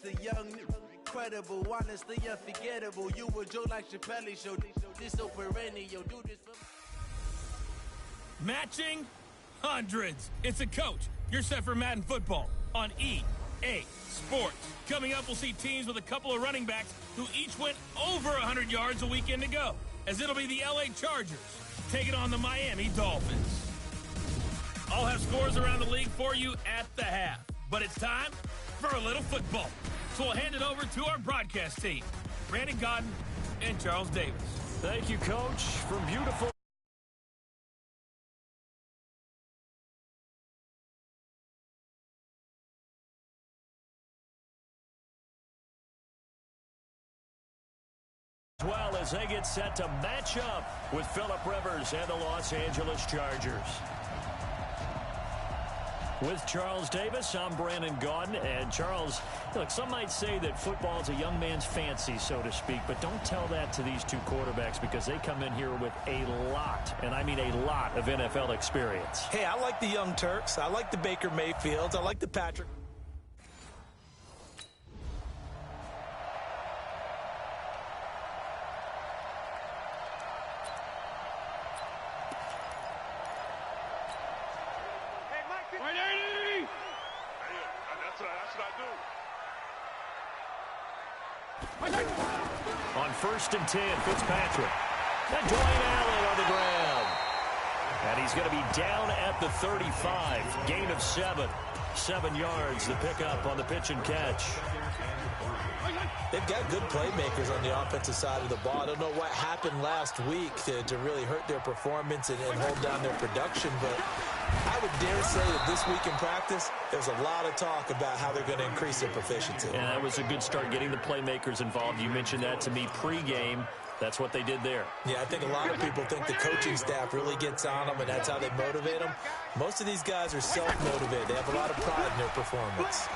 the young, incredible, honestly unforgettable. You a Joe like Chappelle show. This so perennial. Do this for matching hundreds. It's a coach. You're set for Madden football on EA Sports. Coming up, we'll see teams with a couple of running backs who each went over 100 yards a weekend ago, as it'll be the LA Chargers taking on the Miami Dolphins. I'll have scores around the league for you at the half, but it's time for a little football. So we'll hand it over to our broadcast team, Brandon Godden and Charles Davis. Thank you, Coach, from beautiful. As well as they get set to match up with Phillip Rivers and the Los Angeles Chargers. With Charles Davis, I'm Brandon Gaudin. And Charles, look, some might say that football is a young man's fancy, so to speak, but don't tell that to these two quarterbacks because they come in here with a lot, and I mean a lot, of NFL experience. Hey, I like the young Turks. I like the Baker Mayfields. I like the Patrick. On 1st and 10, Fitzpatrick. And Dwayne Allen on the ground. And he's going to be down at the 35. Gain of 7. 7 yards, the pickup on the pitch and catch. They've got good playmakers on the offensive side of the ball. I don't know what happened last week to really hurt their performance and hold down their production, but I would dare say that this week in practice, there's a lot of talk about how they're going to increase their proficiency. And that was a good start, getting the playmakers involved. You mentioned that to me pregame. That's what they did there. Yeah, I think a lot of people think the coaching staff really gets on them, and that's how they motivate them. Most of these guys are self-motivated. They have a lot of pride in their performance.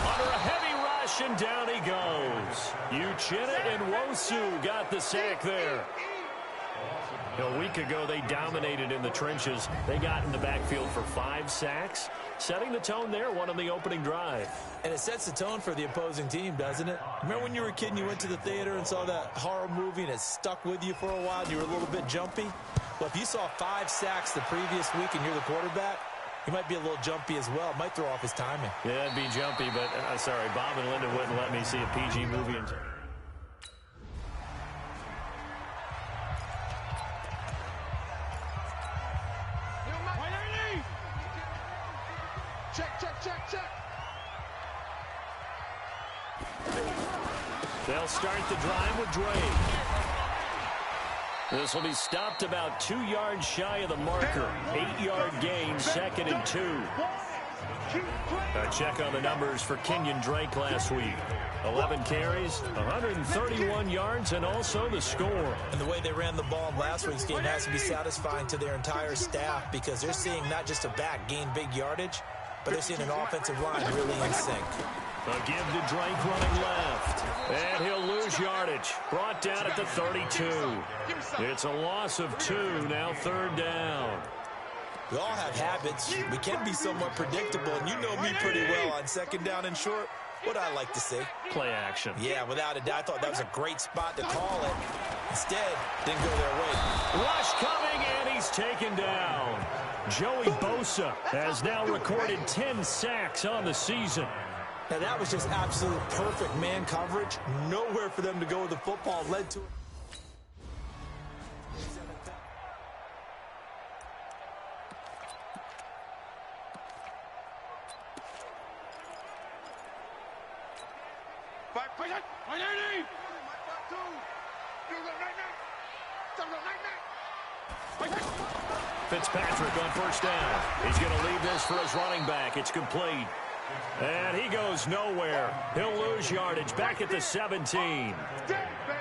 Under a heavy rush, and down he goes. Uchenna and Nwosu got the sack there. A week ago, they dominated in the trenches. They got in the backfield for 5 sacks, setting the tone there, one on the opening drive. And it sets the tone for the opposing team, doesn't it? Remember when you were a kid and you went to the theater and saw that horror movie and it stuck with you for a while and you were a little bit jumpy? Well, if you saw 5 sacks the previous week and you're the quarterback, he might be a little jumpy as well. Might throw off his timing. Yeah, it'd be jumpy, but sorry, Bob and Linda wouldn't let me see a PG movie. Check. They'll start the drive with Drake. This will be stopped about 2 yards shy of the marker. 8-yard gain, 2nd and 2. A check on the numbers for Kenyon Drake last week. 11 carries, 131 yards, and also the score. And the way they ran the ball in last week's game has to be satisfying to their entire staff because they're seeing not just a back gain big yardage, but they're seeing an offensive line really in sync. A give to Drake running left. And he'll lose yardage. Brought down at the 32. It's a loss of 2, now 3rd down. We all have habits. We can be somewhat predictable, and you know me pretty well on 2nd down and short. What I like to see. Play action. Yeah, without a doubt. I thought that was a great spot to call it. Instead, didn't go their way. Rush coming, and he's taken down. Joey Bosa has now recorded 10 sacks on the season. Now, that was just absolute perfect man coverage. Nowhere for them to go with the football. Led to it. Fitzpatrick on 1st down. He's going to leave this for his running back. It's complete. And he goes nowhere. He'll lose yardage back at the 17.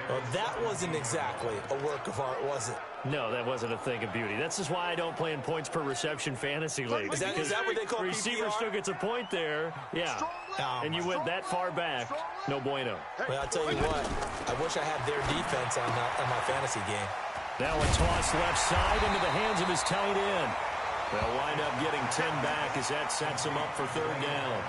Well, that wasn't exactly a work of art, was it? No, that wasn't a thing of beauty. That's just why I don't play in points per reception fantasy league. Is that what they call receiver PPR? still gets a point there. Yeah. And you went that far back. No bueno. Well, I'll tell you what. I wish I had their defense on my fantasy game. Now a toss left side into the hands of his tight end. They'll wind up getting 10 back as that sets him up for 3rd down.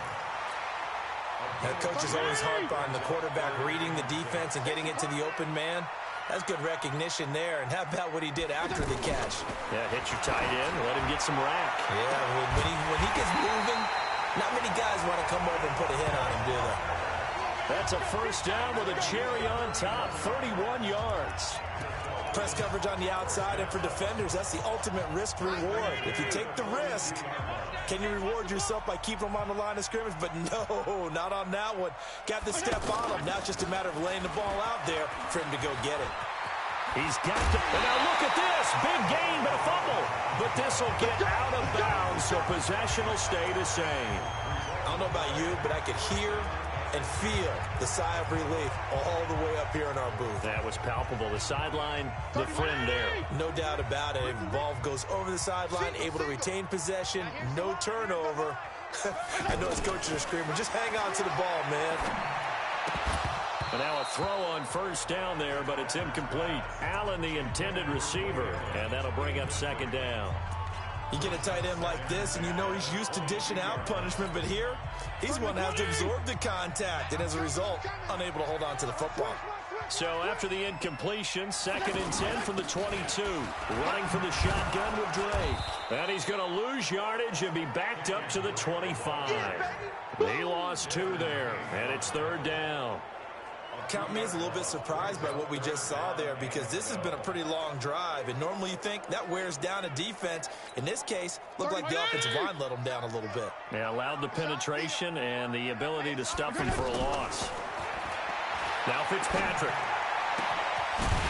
Now, coaches always harp on the quarterback reading the defense and getting it to the open man. That's good recognition there. And how about what he did after the catch? Yeah, hit your tight end, let him get some rack. Yeah, when he gets moving, not many guys want to come over and put a hit on him, do they? That's a first down with a cherry on top, 31 yards. Press coverage on the outside, and for defenders, that's the ultimate risk-reward. If you take the risk, can you reward yourself by keeping them on the line of scrimmage? But no, not on that one. Got to step on him. Now it's just a matter of laying the ball out there for him to go get it. He's got to, and now look at this. Big gain, but a fumble. But this will get out of bounds, so possession will stay the same. I don't know about you, but I could hear and feel the sigh of relief all the way up here in our booth. That was palpable. The sideline, the friend there. No doubt about it. The ball goes over the sideline, able to retain possession, no turnover. I know his coaches are screaming, just hang on to the ball, man. And now a throw on first down there, but it's incomplete. Allen, the intended receiver, and that'll bring up second down. You get a tight end like this, and you know he's used to dishing out punishment, but here, he's one that has to absorb the contact, and as a result, unable to hold on to the football. So after the incompletion, 2nd and 10 from the 22. Running from the shotgun with Drake. And he's going to lose yardage and be backed up to the 25. He lost 2 there, and it's 3rd down. Count me as a little bit surprised by what we just saw there, because this has been a pretty long drive, and normally you think that wears down a defense. In this case, looked like the offensive line let them down a little bit. Yeah, allowed the penetration and the ability to stuff him for a loss. Now Fitzpatrick.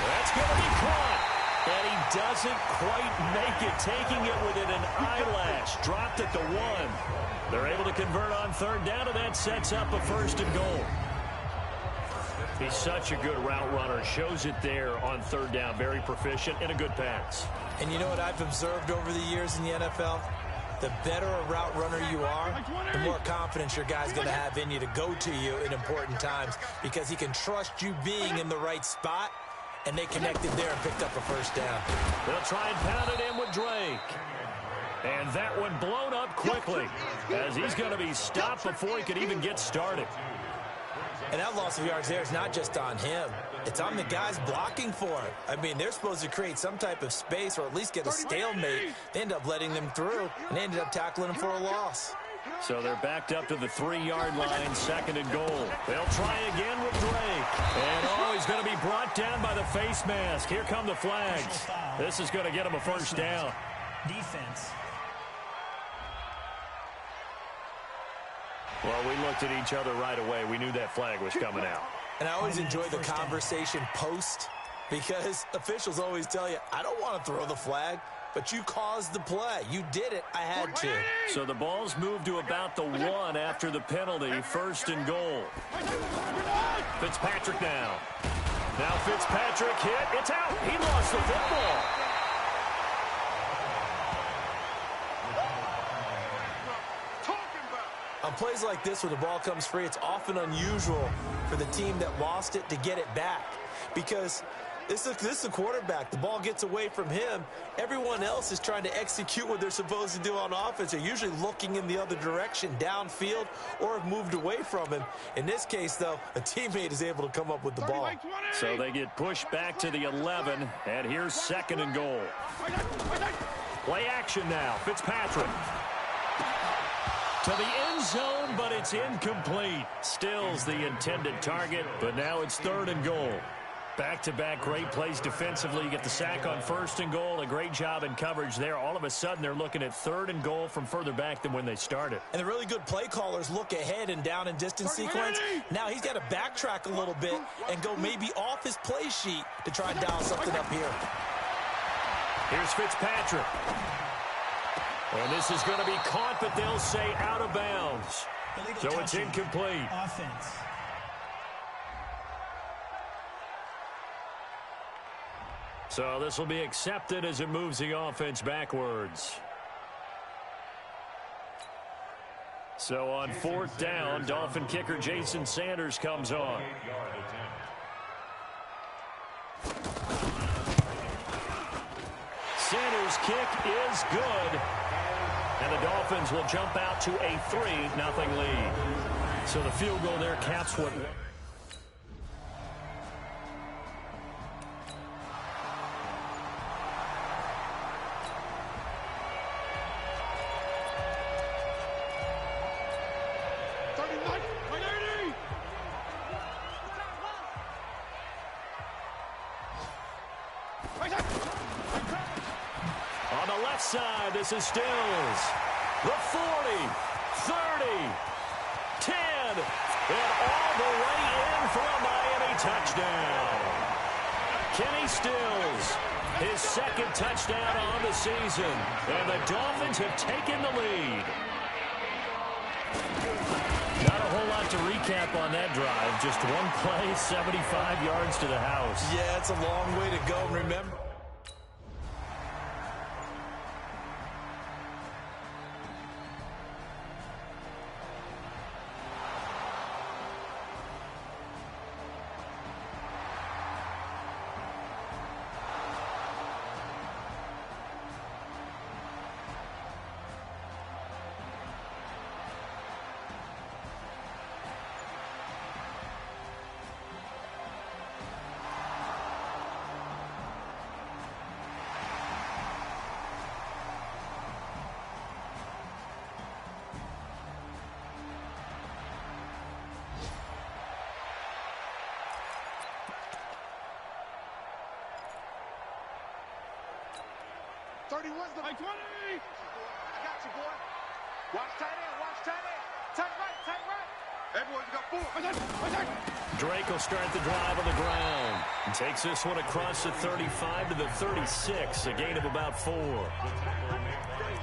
That's going to be caught. And he doesn't quite make it, taking it within an eyelash. Dropped at the 1. They're able to convert on 3rd down, and that sets up a 1st and goal. He's such a good route runner. Shows it there on 3rd down. Very proficient and a good pass. And you know what I've observed over the years in the NFL? The better a route runner you are, the more confidence your guy's going to have in you to go to you in important times, because he can trust you being in the right spot, and they connected there and picked up a 1st down. They'll try and pound it in with Drake. And that one blown up quickly, as he's going to be stopped before he could even get started. And that loss of yards there is not just on him. It's on the guys blocking for it. I mean, they're supposed to create some type of space or at least get a stalemate. They end up letting them through, and they ended up tackling them for a loss. So they're backed up to the 3-yard line, 2nd and goal. They'll try again with Drake. And, he's going to be brought down by the face mask. Here come the flags. This is going to get him a 1st down. Defense. Well, we looked at each other right away. We knew that flag was coming out. And I always enjoy the conversation post, because officials always tell you, I don't want to throw the flag, but you caused the play. You did it. I had to. So the ball's moved to about the 1 after the penalty, 1st and goal. Fitzpatrick now. Now Fitzpatrick hit. It's out. He lost the football. On plays like this where the ball comes free, it's often unusual for the team that lost it to get it back, because this is the quarterback. The ball gets away from him. Everyone else is trying to execute what they're supposed to do on offense. They're usually looking in the other direction, downfield, or have moved away from him. In this case, though, a teammate is able to come up with the ball. So they get pushed back to the 11, and here's 2nd and goal. Play action now. Fitzpatrick. To the end zone, but it's incomplete. Still's the intended target, but now it's 3rd and goal. Back-to-back great plays defensively. You get the sack on 1st and goal. A great job in coverage there. All of a sudden, they're looking at 3rd and goal from further back than when they started. And the really good play callers look ahead and down and distance sequence. Now he's got to backtrack a little bit and go maybe off his play sheet to try and dial something up here. Here's Fitzpatrick. And this is going to be caught, but they'll say out of bounds. So it's incomplete. Offense. So this will be accepted as it moves the offense backwards. So on 4th down, Dolphin kicker Jason Sanders comes on. Sanders' kick is good. And the Dolphins will jump out to a 3-0 lead. So the field goal there caps what... On the left side, this is Stills. The 40, 30, 10, and all the way in for a Miami touchdown. Kenny Stills, his second touchdown on the season, and the Dolphins have taken the lead. Not a whole lot to recap on that drive. Just one play, 75 yards to the house. Yeah, it's a long way to go. And remember, The 20. I got you, boy. Watch tight end, watch tight end. Tight right, tight right. Everyone's got 4. Drake will start the drive on the ground. And takes this one across the 35 to the 36, a gain of about 4.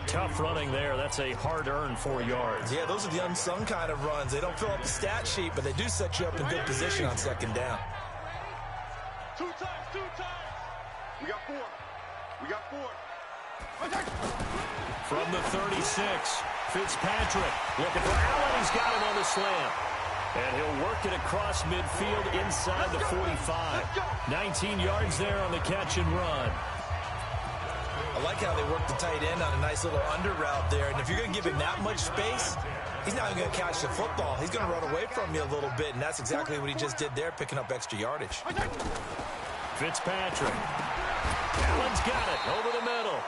Tough running there. That's a hard-earned 4 yards. yeah, those are the unsung kind of runs. They don't fill up the stat sheet, but they do set you up in good position on second down. 2 times, 2 times. We got 4. We got 4. From the 36, Fitzpatrick looking for Allen. He's got him on the slant. And he'll work it across midfield inside the 45. 19 yards there on the catch and run. I like how they work the tight end on a nice little under route there. And if you're going to give him that much space, he's not even going to catch the football. He's going to run away from you a little bit, and that's exactly what he just did there, picking up extra yardage. Fitzpatrick. Allen's got it over the middle.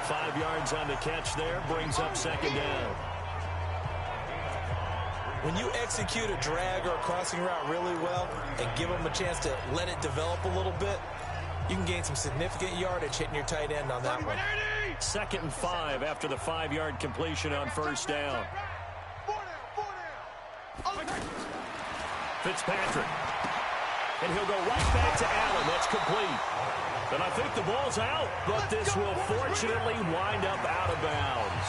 5 yards on the catch there, brings up second down. When you execute a drag or a crossing route really well and give them a chance to let it develop a little bit, you can gain some significant yardage hitting your tight end on that one. 2nd and 5 after the 5-yard completion on first down. Fitzpatrick. And he'll go right back to Allen. That's complete. And I think the ball's out, but this will fortunately wind up out of bounds.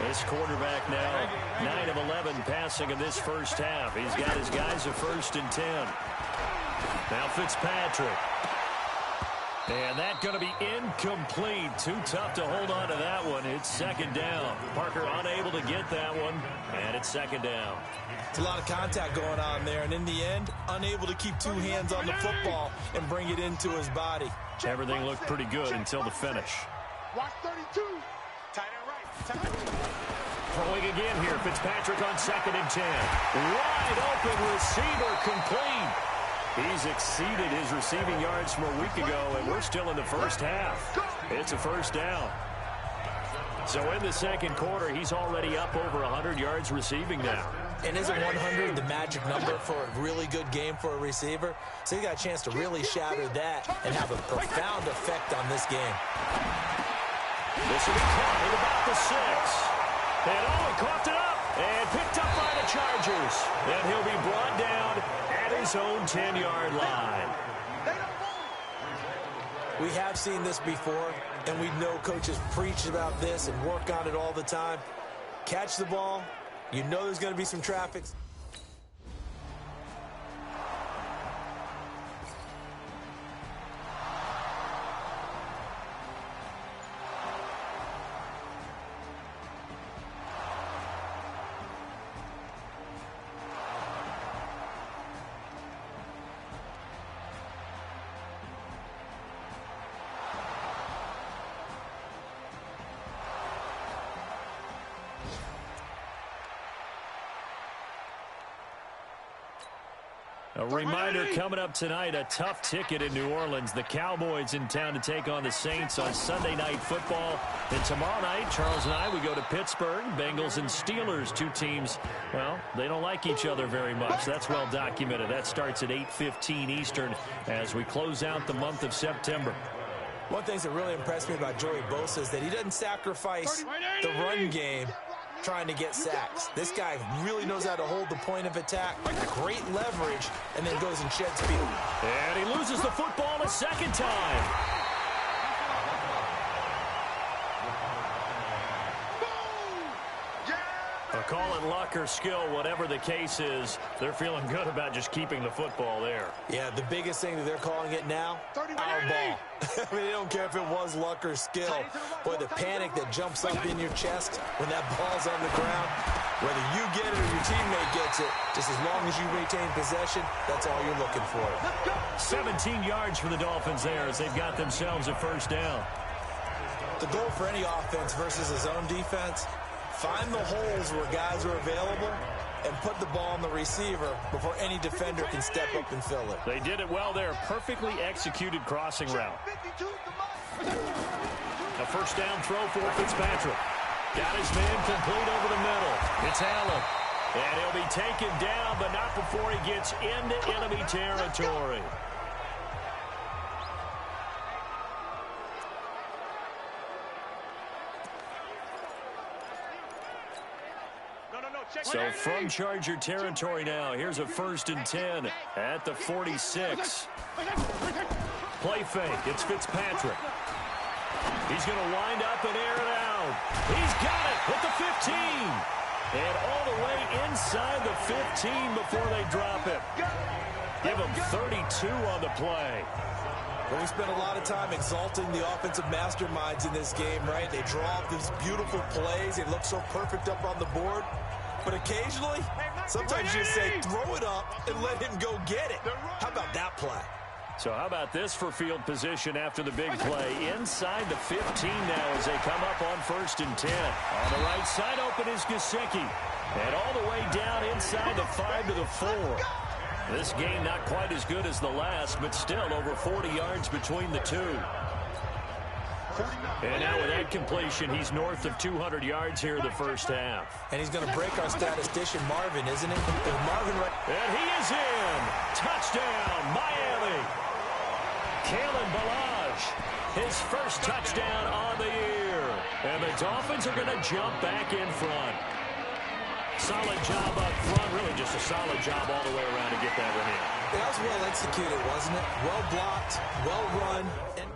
This quarterback now, 9 of 11 passing in this first half. He's got his guys a 1st and 10. Now Fitzpatrick. And that's going to be incomplete. Too tough to hold on to that one. It's second down. Parker unable to get that one, and it's second down. It's a lot of contact going on there, and in the end, unable to keep 2 hands on the football and bring it into his body. Everything looked pretty good until the finish. Watch 32. Tight end right. Tight end. Throwing again here. Fitzpatrick on 2nd and 10. Wide open receiver complete. He's exceeded his receiving yards from a week ago, and we're still in the first half. It's a first down. So in the second quarter, he's already up over 100 yards receiving now. And isn't 100 the magic number for a really good game for a receiver? So he got a chance to really shatter that and have a profound effect on this game. This will be caught at about the 6. And Owen coughed it up and picked up by the Chargers. And he'll be brought down at his own 10-yard line. We have seen this before, and we know coaches preach about this and work on it all the time. Catch the ball. You know there's going to be some traffic. A reminder coming up tonight, a tough ticket in New Orleans. The Cowboys in town to take on the Saints on Sunday Night Football. And tomorrow night, Charles and I, we go to Pittsburgh. Bengals and Steelers, two teams, well, they don't like each other very much. That's well documented. That starts at 8:15 Eastern as we close out the month of September. One thing that really impressed me about Joey Bosa is that he doesn't sacrifice the run game trying to get sacks. This guy really knows how to hold the point of attack, great leverage, and then goes and sheds people. And he loses the football a second time. Call it luck or skill, whatever the case is, they're feeling good about just keeping the football there. Yeah, the biggest thing that they're calling it now, our ball. I mean, they don't care if it was luck or skill. Boy, the panic that jumps up in your chest when that ball's on the ground, whether you get it or your teammate gets it, just as long as you retain possession, that's all you're looking for. 17 yards for the Dolphins there as they've got themselves a first down. The goal for any offense versus a zone defense, find the holes where guys are available and put the ball on the receiver before any defender can step up and fill it. They did it well there. Perfectly executed crossing route. A first down throw for Fitzpatrick. Got his man complete over the middle. It's Allen. And he'll be taken down, but not before he gets into enemy territory. So from Charger territory now, here's a 1st and 10 at the 46. Play fake. It's Fitzpatrick. He's going to wind up and air it out. He's got it at the 15. And all the way inside the 15 before they drop it. Give him 32 on the play. Well, we spent a lot of time exalting the offensive masterminds in this game, right? They draw up these beautiful plays. They look so perfect up on the board. But occasionally, sometimes you just say, throw it up and let him go get it. How about that play? So how about this for field position after the big play? Inside the 15 now as they come up on 1st and 10. On the right side open is Gesicki. And all the way down inside the 5 to the 4. This game not quite as good as the last, but still over 40 yards between the two. And now with that completion, he's north of 200 yards here in the first half. And he's going to break our statistician Marvin, isn't it? Marvin and he is in. Touchdown, Miami. Kalen Ballage, his first touchdown on the year. And the Dolphins are going to jump back in front. Solid job up front, really just a solid job all the way around to get that one in. That was well executed, wasn't it? Well blocked, well run. And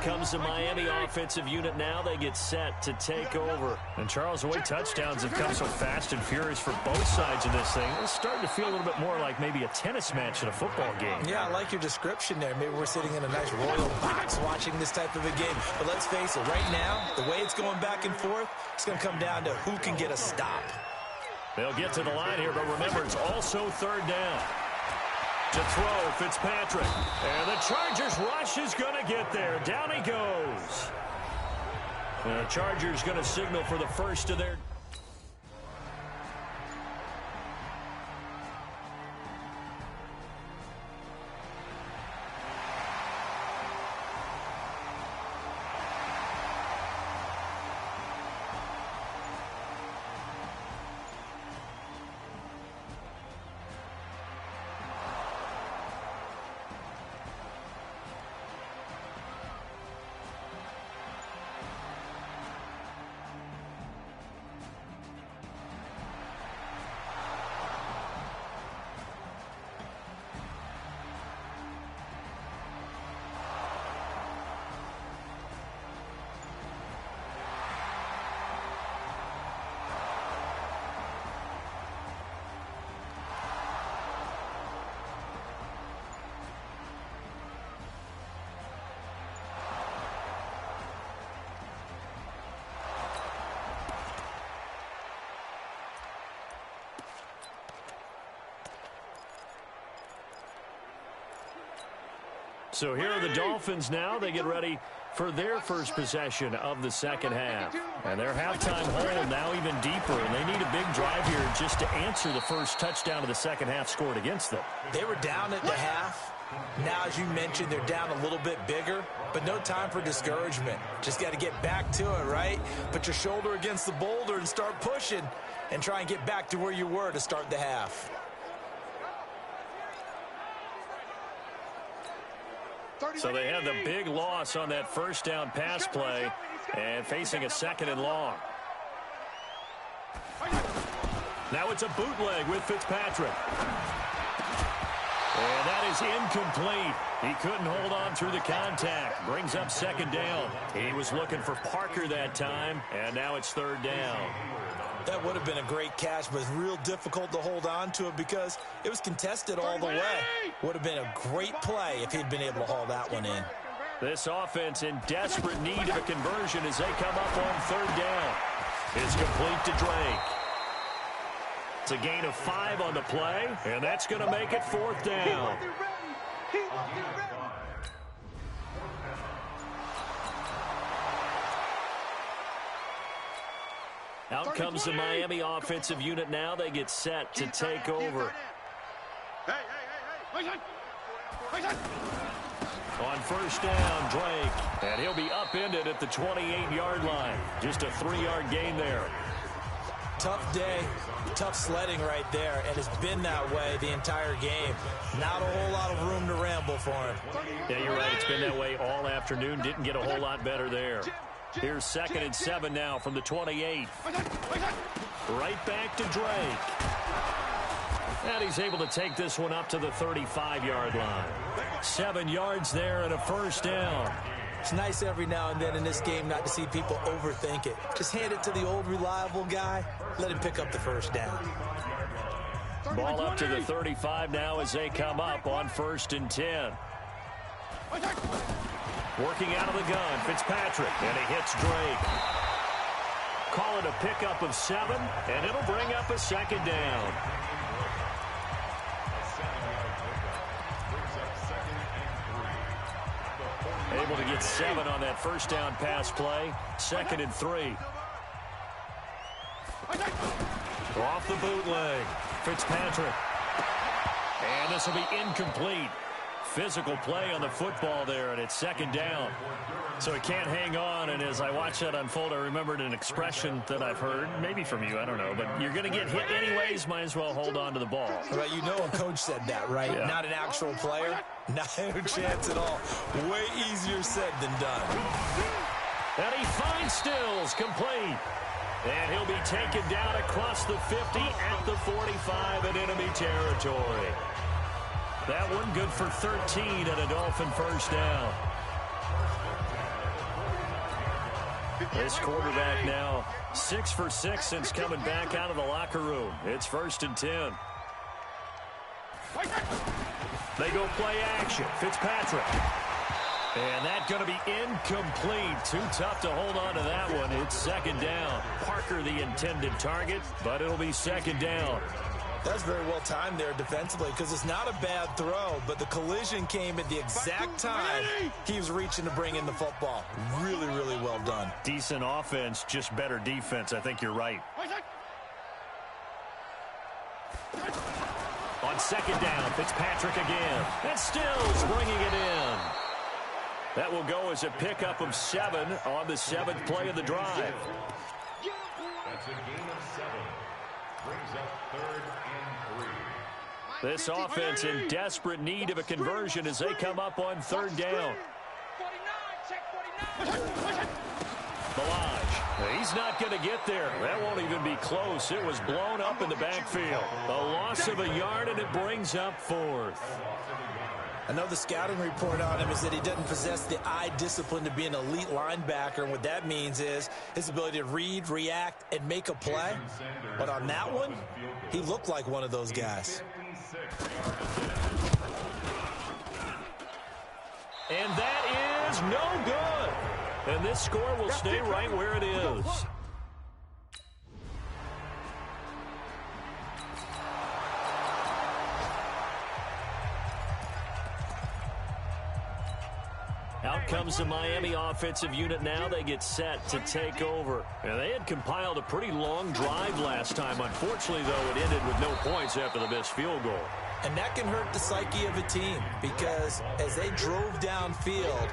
comes the Miami offensive unit now. They get set to take over. And Charles, the way touchdowns have come so fast and furious for both sides of this thing, it's starting to feel a little bit more like maybe a tennis match in a football game. Yeah, I like your description there. Maybe we're sitting in a nice royal box watching this type of a game. But let's face it, right now, the way it's going back and forth, it's going to come down to who can get a stop. They'll get to the line here, but remember, it's also 3rd down. To throw, Fitzpatrick. And the Chargers rush is going to get there. Down he goes. And the Chargers going to signal for the first of their... So here are the Dolphins now. They get ready for their first possession of the second half. And their halftime hole now even deeper, and they need a big drive here just to answer the first touchdown of the second half scored against them. They were down at the half. Now, as you mentioned, they're down a little bit bigger, but no time for discouragement. Just got to get back to it, right? Put your shoulder against the boulder and start pushing and try and get back to where you were to start the half. So they have the big loss on that first down pass play and facing a second and long. Now it's a bootleg with Fitzpatrick. And that is incomplete. He couldn't hold on through the contact. Brings up second down. He was looking for Parker that time, and now it's third down. That would have been a great catch, but it's real difficult to hold on to it because it was contested all the way. Would have been a great play if he'd been able to haul that one in. This offense in desperate need of a conversion as they come up on third down. It's complete to Drake. It's a gain of 5 on the play, and that's going to make it fourth down. Out comes the Miami offensive unit now. They get set to take over. On first down, Drake. And he'll be upended at the 28-yard line. Just a 3-yard gain there. Tough day, tough sledding right there, and it's been that way the entire game. Not a whole lot of room to ramble for him. Yeah, you're right. It's been that way all afternoon. Didn't get a whole lot better there. Here's 2nd and 7 now from the 28. Right back to Drake. And he's able to take this one up to the 35-yard line. 7 yards there and a first down. It's nice every now and then in this game not to see people overthink it. Just hand it to the old reliable guy. Let him pick up the first down. Ball up to the 35 now as they come up on 1st and 10. Working out of the gun, Fitzpatrick, and he hits Drake. Call it a pickup of 7, and it'll bring up a second down. Able to get 7 on that first down pass play. 2nd and 3. Off the bootleg. Fitzpatrick. And this will be incomplete. Physical play on the football there, and it's 2nd down. So he can't hang on, and as I watched that unfold, I remembered an expression that I've heard, maybe from you, I don't know, but you're going to get hit anyways, might as well hold on to the ball. Right, you know a coach said that, right? Yeah. Not an actual player. Not a chance at all. Way easier said than done. And he finds Stills, complete. And he'll be taken down across the 50 at the 45 in enemy territory. That one good for 13 and a Dolphin first down. This quarterback now 6 for 6 since coming back out of the locker room. It's 1st and 10. They go play action. Fitzpatrick. And that's going to be incomplete. Too tough to hold on to that one. It's 2nd down. Parker the intended target, but it'll be 2nd down. That's very well timed there defensively because it's not a bad throw, but the collision came at the exact time he was reaching to bring in the football. Really, really well done. Decent offense, just better defense. I think you're right. On 2nd down, Fitzpatrick again. And Stills bringing it in. That will go as a pickup of 7 on the 7th play of the drive. That's a gain of 7. Brings up 3rd and 3. This offense in desperate need of a conversion as they come up on 3rd down. Balaj, he's not going to get there. That won't even be close. It was blown up in the backfield. A loss of a yard, and it brings up 4th. I know the scouting report on him is that he doesn't possess the eye discipline to be an elite linebacker, and what that means is his ability to read, react, and make a play. But on that one, he looked like one of those guys. And that is no good. And this score will stay right where it is. Out comes the Miami offensive unit now. They get set to take over. And they had compiled a pretty long drive last time. Unfortunately, though, it ended with no points after the missed field goal. And that can hurt the psyche of a team because as they drove downfield,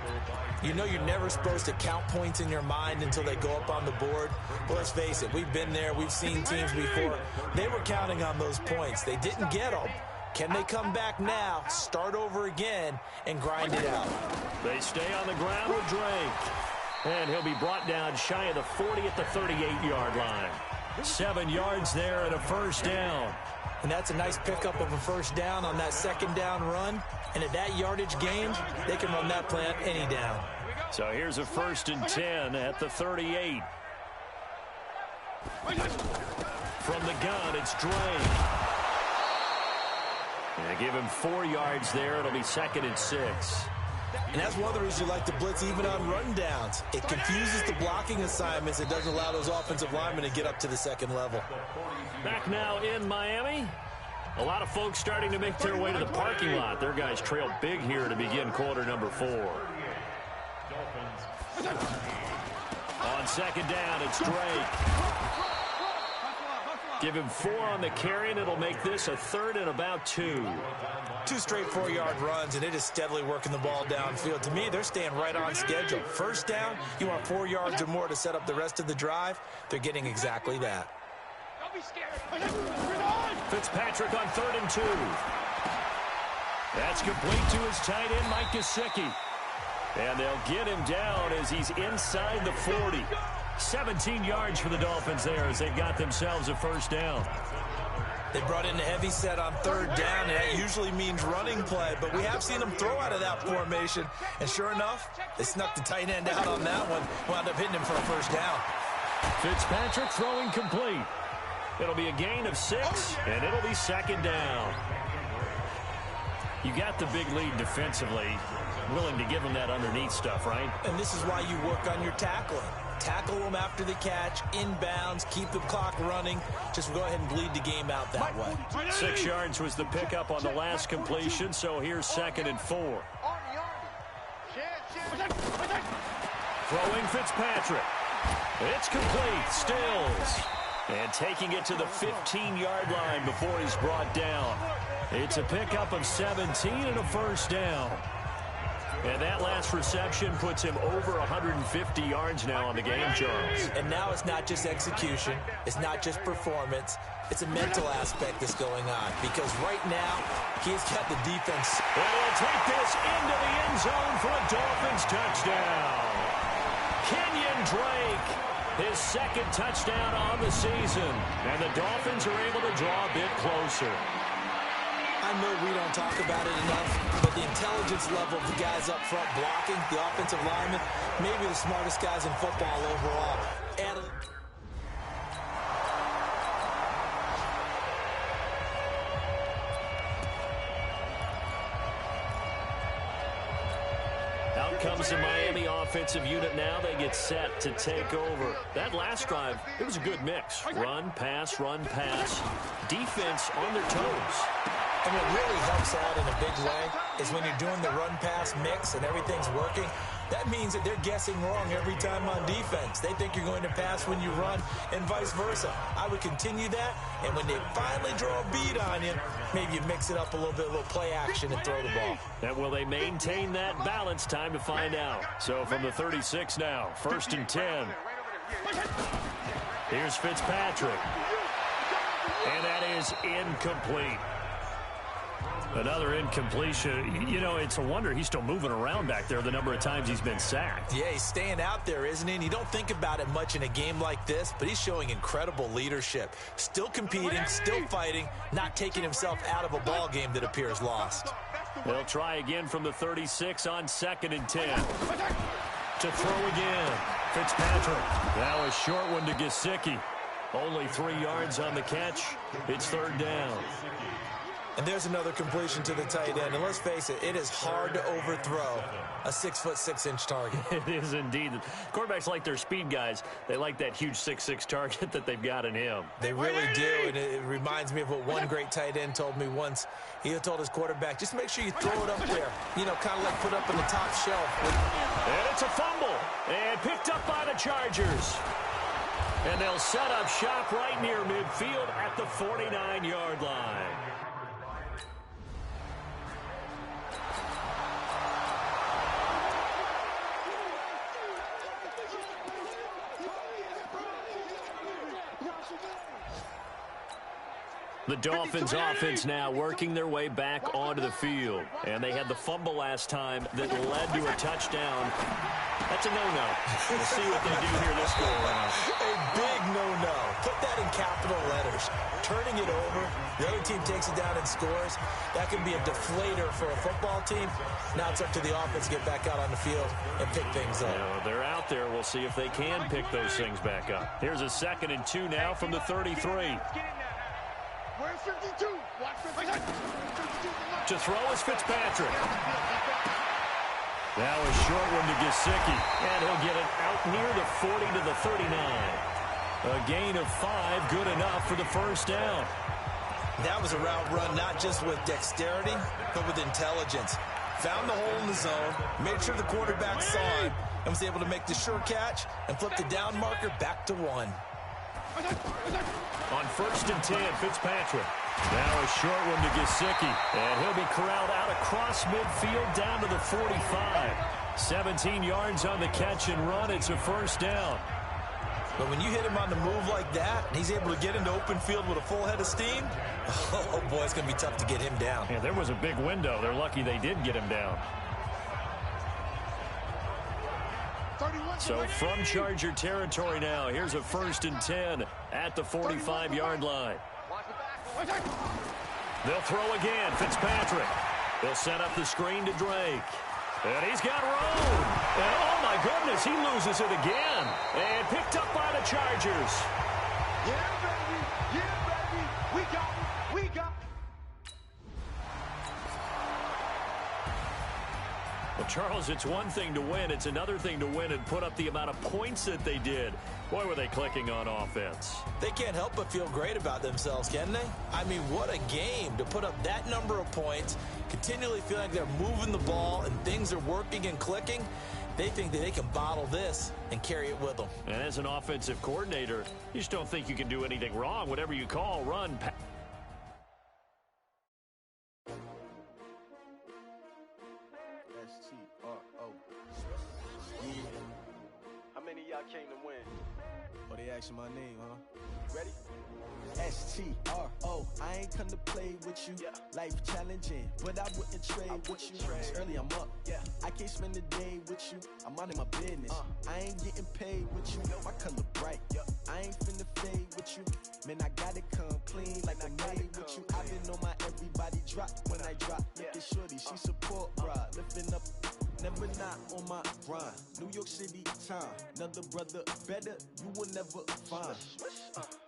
you know you're never supposed to count points in your mind until they go up on the board. Well, let's face it, we've been there. We've seen teams before. They were counting on those points. They didn't get them. Can they come back now, start over again, and grind it out? They stay on the ground with Drake. And he'll be brought down shy of the 40 at the 38-yard line. 7 yards there and a first down. And that's a nice pickup of a first down on that second down run. And at that yardage gain, they can run that play on any down. So here's a 1st and 10 at the 38. From the gun, it's Drake. And give him 4 yards there. It'll be 2nd and 6. And that's one of the reasons you like to blitz even on run downs. It confuses the blocking assignments. It doesn't allow those offensive linemen to get up to the second level. Back now in Miami. A lot of folks starting to make their way to the parking lot. Their guys trail big here to begin quarter number 4. On 2nd down, it's Drake. Give him 4 on the carry, and it'll make this a 3rd and about 2. 2 straight 4-yard runs, and it is steadily working the ball downfield. To me, they're staying right on schedule. First down, you want 4 yards or more to set up the rest of the drive. They're getting exactly that. Don't be scared. Fitzpatrick on 3rd and 2. That's complete to his tight end, Mike Gesicki. And they'll get him down as he's inside the 40. 17 yards for the Dolphins there as they've got themselves a first down. They brought in the heavy set on 3rd down, and that usually means running play, but we have seen them throw out of that formation. And sure enough, they snuck the tight end out on that one, wound up hitting him for a first down. Fitzpatrick throwing complete. It'll be a gain of 6, and it'll be 2nd down. You got the big lead defensively, willing to give them that underneath stuff, right? And this is why you work on your tackling. Tackle them after the catch, inbounds, keep the clock running. Just go ahead and bleed the game out that way. 6 yards was the pickup on the last completion, so here's 2nd and 4. Throwing Fitzpatrick. It's complete. Stills. And taking it to the 15-yard line before he's brought down. It's a pickup of 17 and a first down. And that last reception puts him over 150 yards now on the game, Charles. And now it's not just execution. It's not just performance. It's a mental aspect that's going on. Because right now, he's got the defense. And he'll take this into the end zone for a Dolphins touchdown. Kenyon Drake, his 2nd touchdown on the season. And the Dolphins are able to draw a bit closer. I know we don't talk about it enough, but the intelligence level of the guys up front blocking, the offensive linemen, maybe the smartest guys in football overall. And out comes the Miami offensive unit now. They get set to take over. That last drive, it was a good mix. Run, pass, defense on their toes. And what really helps out in a big way is when you're doing the run-pass mix and everything's working, that means that they're guessing wrong every time on defense. They think you're going to pass when you run and vice versa. I would continue that, and when they finally draw a bead on you, maybe you mix it up a little bit, a little play action and throw the ball. And will they maintain that balance? Time to find out. So from the 36 now, 1st and 10. Here's Fitzpatrick. And that is incomplete. Another incompletion. You know, it's a wonder he's still moving around back there the number of times he's been sacked. Yeah, he's staying out there, isn't he? And you don't think about it much in a game like this, but he's showing incredible leadership. Still competing, still fighting, not taking himself out of a ball game that appears lost. They'll try again from the 36 on 2nd and 10. To throw again. Fitzpatrick. Now a short one to Gesicki. Only 3 yards on the catch. It's 3rd down. And there's another completion to the tight end. And let's face it, it is hard to overthrow a 6'6" target. It is indeed. Quarterbacks like their speed guys. They like that huge 6'6" target that they've got in him. They really do, and it reminds me of what one great tight end told me once. He told his quarterback, just make sure you throw it up there. You know, kind of like put up in the top shelf. And it's a fumble. And picked up by the Chargers. And they'll set up shop right near midfield at the 49-yard line. The Dolphins offense now working their way back onto the field. And they had the fumble last time that led to a touchdown. That's a no-no. We'll see what they do here this go around. A big no-no. Put that in capital letters. Turning it over, the other team takes it down and scores. That can be a deflator for a football team. Now it's up to the offense to get back out on the field and pick things up. Yeah, they're out there. We'll see if they can pick those things back up. Here's a 2nd and 2 now from the 33. Where's 52? Watch 52. To throw is Fitzpatrick. Now a short one to Gesicki. And he'll get it out near the 40 to the 39. A gain of 5, good enough for the first down. That was a route run not just with dexterity, but with intelligence. Found the hole in the zone, made sure the quarterback saw him, and was able to make the sure catch and flip the down marker back to 1. On 1st and 10, Fitzpatrick. Now a short one to Gesicki. And he'll be corralled out across midfield down to the 45. 17 yards on the catch and run. It's a first down. But when you hit him on the move like that, and he's able to get into open field with a full head of steam, oh boy, it's going to be tough to get him down. Yeah, there was a big window. They're lucky they did get him down. So from Charger territory now, here's a 1st and 10 at the 45-yard line. They'll throw again. Fitzpatrick. They'll set up the screen to Drake. And he's got room. And oh my goodness, he loses it again. And picked up by the Chargers. Yeah, baby. Yeah, baby. We got it. We got it. Well, Charles, it's one thing to win. It's another thing to win and put up the amount of points that they did. Boy, were they clicking on offense. They can't help but feel great about themselves, can they? I mean, what a game to put up that number of points, continually feel like they're moving the ball and things are working and clicking. They think that they can bottle this and carry it with them. And as an offensive coordinator, you just don't think you can do anything wrong. Whatever you call, run, pass. How many of y'all came to win? Oh, they asking my name, huh? Ready? S-T-R-O, I ain't come to play with you. Yeah. Life challenging, but I wouldn't trade with you. It's early, I'm up. Yeah. I can't spend the day with you. I'm out of my business. I ain't getting paid with you. My color bright. I ain't finna fade with you. Man, I gotta come clean like I made with you. I been on my everybody drop when I drop. Look at shorty, she support bra. Lifting up, never not on my grind. New York City time. Another brother better, you will never find.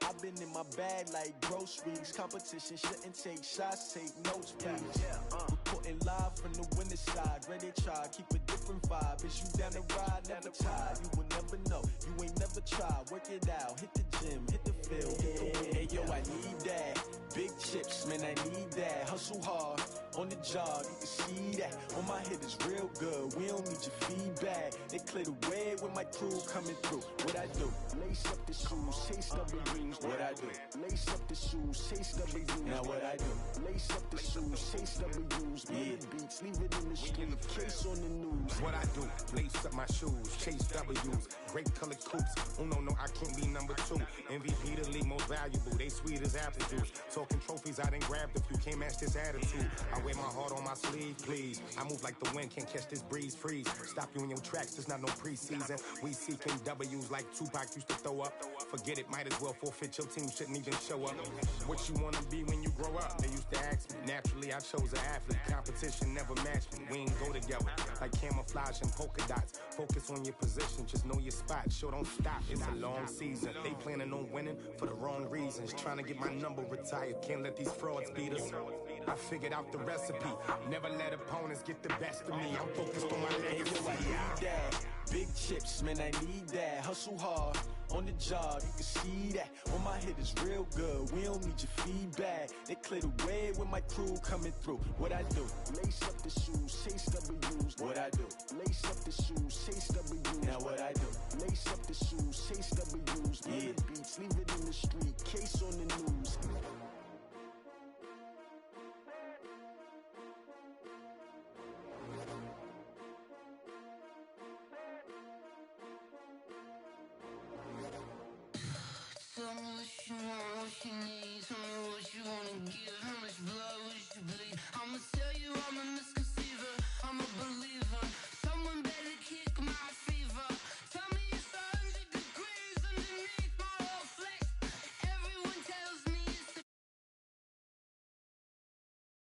I've been in my bag like groceries. Competition shouldn't take shots, take notes, please. Reporting live from the winter side. Ready to try, keep a different vibe. Is you down the ride, never tired. You will never know, you ain't never tried. Work it out, hit the gym, hit the field. Hey yo, I need that. Big chips, man, I need that. Hustle hard, on the job, you can see that. On my head is real good, we don't need your feedback. They clear the way with my crew coming through. What I do? Lace up the shoes, chase W's. What I do? Lace up the shoes, chase W's. Now what I do? Lace up the shoes, chase W's. Made beats, leave it in the street, case on the news. What I do? Lace up my shoes, chase W's. Great colored coops. Oh no, I can't be number 2. MVP the league most valuable. They sweet as apple juice. Talking trophies, I done grabbed a few. Can't match this attitude. I wear my heart on my sleeve, please. I move like the wind, can't catch this breeze, freeze. Stop you in your tracks, there's not no preseason. We seeking W's like Tupac used to throw up. Forget it, might as well forfeit, your team shouldn't even show up. What you wanna be when you grow up? They used to ask me. Naturally, I chose an athlete. Competition never matched me. We ain't go together like camouflage and polka dots. Focus on your position, just know your spot. Sure, don't stop, it's a long season. They planning on winning for the wrong reasons. Trying to get my number retired, can't let these frauds beat us. I figured out the recipe. Never let opponents get the best of me. I'm focused on my legacy. I need that. Big chips, man, I need that. Hustle hard on the job, you can see that. When my hit is real good, we don't need your feedback. They clear the way when my crew coming through. What I do? Lace up the shoes, chase W's. What I do? Lace up the shoes, chase W's. Now what I do? Lace up the shoes, chase W's. Yeah. The beats, leave it in the street, case on the news. Tell me what you want, what you need.